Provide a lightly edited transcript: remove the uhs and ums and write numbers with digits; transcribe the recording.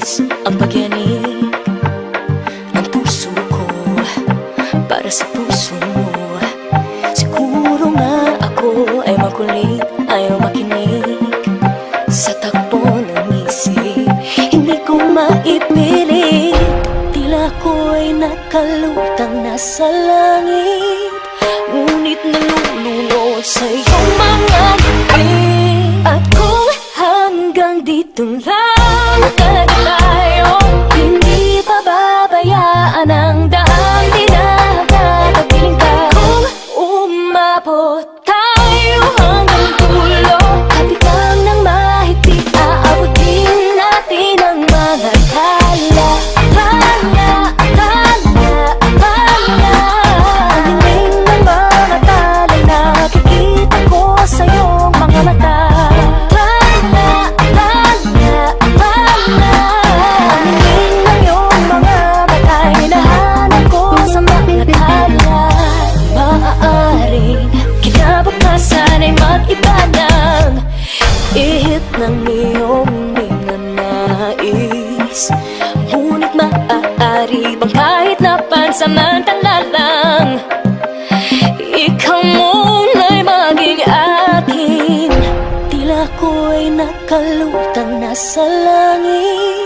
labis ang pagyanig ng puso ko para sa puso mo. Siguro nga ako ay makulit, ayaw makinig sa takbo ng isip. Hindi ko maipilit, tila ko'y nakalutang nasa langit, ngunit nalulunod sa iyong mga ngiti. At kung hanggang dito lang talaga tayo, hindi pababayaan ang daang dinadadapiling ka. Kung umabot tayo hanggang dulo, kapitan ng mahigpit, aabutin natin ang mga tala. Tala, tala, tala. Ang hingin ng mga tala'y nakikita ko sa iyong mga mata. Tala, tala, tala. Ang hingin ng iyong mga mata'y hinahanap ko sa mga tala. Maaaring kinabukasan ay mag-iba ng ihip ng iyong minanais, ngunit maaari bang kahit na pansamantala lang, ikaw muna'y maging akin. Tila ko'y nakalutang nasa langit,